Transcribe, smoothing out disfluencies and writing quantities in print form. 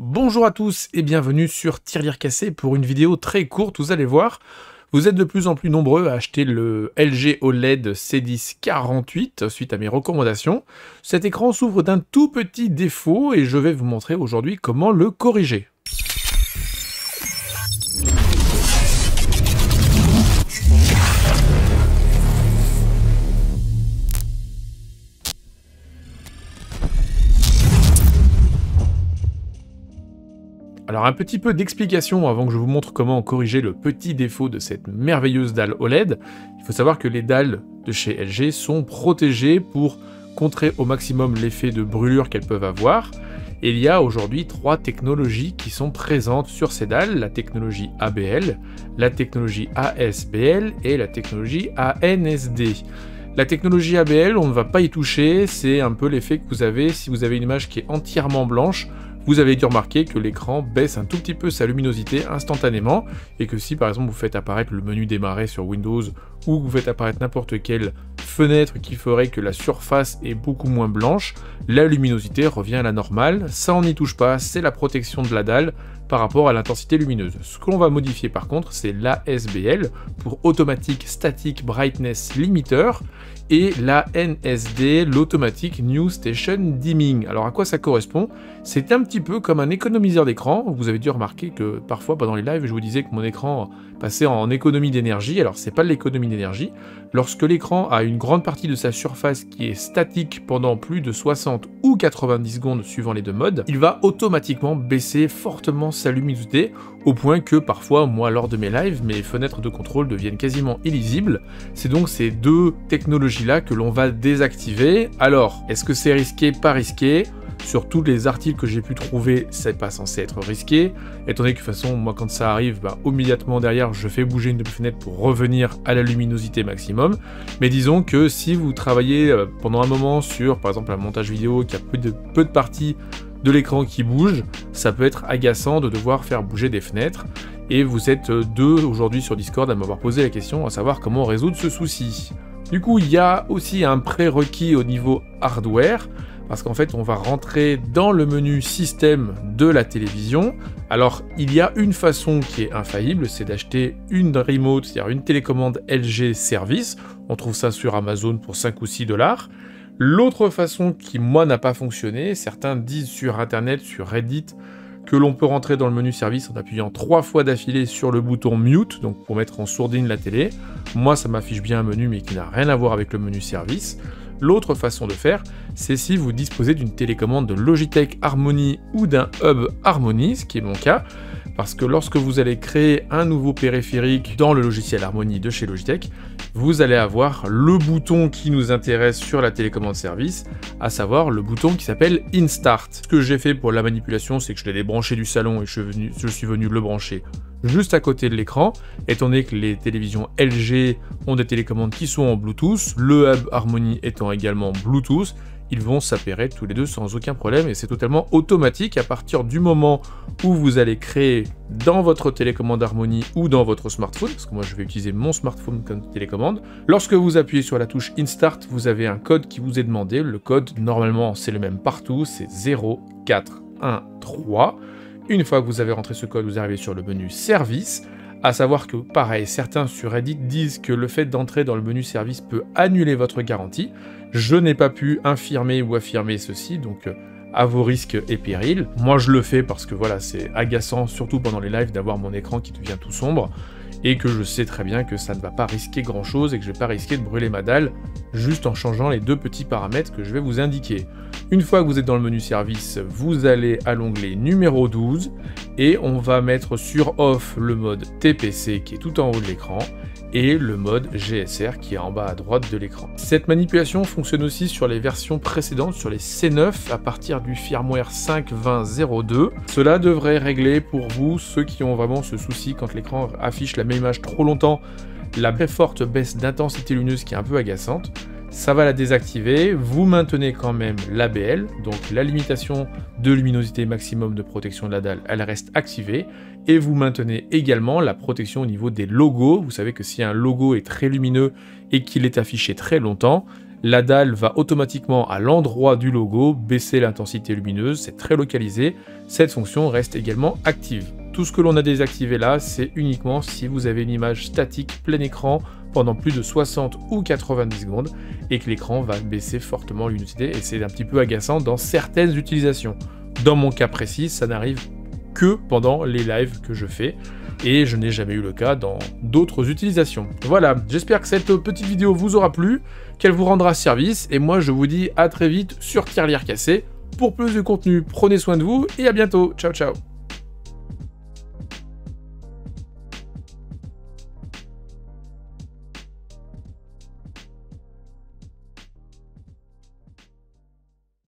Bonjour à tous et bienvenue sur Tirelire Cassé pour une vidéo très courte. Vous allez voir, vous êtes de plus en plus nombreux à acheter le LG OLED C1048 suite à mes recommandations. Cet écran souffre d'un tout petit défaut et je vais vous montrer aujourd'hui comment le corriger. Alors un petit peu d'explication avant que je vous montre comment corriger le petit défaut de cette merveilleuse dalle OLED. Il faut savoir que les dalles de chez LG sont protégées pour contrer au maximum l'effet de brûlure qu'elles peuvent avoir. Et il y a aujourd'hui 3 technologies qui sont présentes sur ces dalles, la technologie ABL, la technologie ASBL et la technologie ANSD. La technologie ABL, on ne va pas y toucher, c'est un peu l'effet que vous avez si vous avez une image qui est entièrement blanche. Vous avez dû remarquer que l'écran baisse un tout petit peu sa luminosité instantanément et que si par exemple vous faites apparaître le menu démarrer sur Windows ou que vous faites apparaître n'importe quelle fenêtre qui ferait que la surface est beaucoup moins blanche, la luminosité revient à la normale. Ça on n'y touche pas, c'est la protection de la dalle par rapport à l'intensité lumineuse. Ce que l'on va modifier par contre, c'est l'ASBL pour Automatic Static Brightness Limiter et la NSD, l'Automatic New Station Dimming. Alors à quoi ça correspond? C'est un petit peu comme un économiseur d'écran. Vous avez dû remarquer que parfois pendant les lives, je vous disais que mon écran passait en économie d'énergie. Alors c'est pas de l'économie d'énergie. Lorsque l'écran a une grande partie de sa surface qui est statique pendant plus de 60 ou 90 secondes suivant les deux modes, il va automatiquement baisser fortement sa luminosité au point que parfois, moi lors de mes lives, mes fenêtres de contrôle deviennent quasiment illisibles. C'est donc ces deux technologies-là que l'on va désactiver. Alors, est-ce que c'est risqué? Pas risqué. Sur tous les articles que j'ai pu trouver, c'est pas censé être risqué, étant donné que de toute façon, moi quand ça arrive, immédiatement derrière, je fais bouger une de mes fenêtres pour revenir à la luminosité maximum. Mais disons que si vous travaillez pendant un moment sur, par exemple, un montage vidéo qui a peu de parties de l'écran qui bougent, ça peut être agaçant de devoir faire bouger des fenêtres. Et vous êtes deux aujourd'hui sur Discord à m'avoir posé la question, à savoir comment résoudre ce souci. Du coup, il y a aussi un prérequis au niveau hardware, parce qu'en fait, on va rentrer dans le menu système de la télévision. Alors, il y a une façon qui est infaillible, c'est d'acheter une remote, c'est-à-dire une télécommande LG Service. On trouve ça sur Amazon pour 5 ou 6 $. L'autre façon qui, moi, n'a pas fonctionné, certains disent sur Internet, sur Reddit, que l'on peut rentrer dans le menu service en appuyant 3 fois d'affilée sur le bouton Mute, donc pour mettre en sourdine la télé. Moi, ça m'affiche bien un menu, mais qui n'a rien à voir avec le menu service. L'autre façon de faire, c'est si vous disposez d'une télécommande de Logitech Harmony ou d'un hub Harmony, ce qui est mon cas, parce que lorsque vous allez créer un nouveau périphérique dans le logiciel Harmony de chez Logitech, vous allez avoir le bouton qui nous intéresse sur la télécommande service, à savoir le bouton qui s'appelle InStart. Ce que j'ai fait pour la manipulation, c'est que je l'ai débranché du salon et je suis venu le brancher juste à côté de l'écran, étant donné que les télévisions LG ont des télécommandes qui sont en Bluetooth, le hub Harmony étant également Bluetooth, ils vont s'appairer tous les deux sans aucun problème et c'est totalement automatique à partir du moment où vous allez créer dans votre télécommande Harmony ou dans votre smartphone, parce que moi je vais utiliser mon smartphone comme télécommande. Lorsque vous appuyez sur la touche InStart, vous avez un code qui vous est demandé. Le code, normalement, c'est le même partout, c'est 0413. Une fois que vous avez rentré ce code, vous arrivez sur le menu Service, à savoir que, pareil, certains sur Reddit disent que le fait d'entrer dans le menu Service peut annuler votre garantie. Je n'ai pas pu infirmer ou affirmer ceci, donc à vos risques et périls. Moi, je le fais parce que voilà, c'est agaçant, surtout pendant les lives, d'avoir mon écran qui devient tout sombre, et que je sais très bien que ça ne va pas risquer grand-chose et que je ne vais pas risquer de brûler ma dalle, juste en changeant les deux petits paramètres que je vais vous indiquer. Une fois que vous êtes dans le menu service, vous allez à l'onglet numéro 12 et on va mettre sur off le mode TPC qui est tout en haut de l'écran et le mode GSR qui est en bas à droite de l'écran. Cette manipulation fonctionne aussi sur les versions précédentes, sur les C9 à partir du firmware 5.20.02. Cela devrait régler pour vous ceux qui ont vraiment ce souci quand l'écran affiche la même image trop longtemps, la très forte baisse d'intensité lumineuse qui est un peu agaçante. Ça va la désactiver, vous maintenez quand même l'ABL, donc la limitation de luminosité maximum de protection de la dalle, elle reste activée, et vous maintenez également la protection au niveau des logos. Vous savez que si un logo est très lumineux et qu'il est affiché très longtemps, la dalle va automatiquement à l'endroit du logo baisser l'intensité lumineuse, c'est très localisé. Cette fonction reste également active. Tout ce que l'on a désactivé là, c'est uniquement si vous avez une image statique plein écran pendant plus de 60 ou 90 secondes et que l'écran va baisser fortement la luminosité, et c'est un petit peu agaçant dans certaines utilisations. Dans mon cas précis, ça n'arrive que pendant les lives que je fais, et je n'ai jamais eu le cas dans d'autres utilisations. Voilà, j'espère que cette petite vidéo vous aura plu, qu'elle vous rendra service, et moi je vous dis à très vite sur Tirelire Cassé. Pour plus de contenu, prenez soin de vous, et à bientôt, ciao ciao.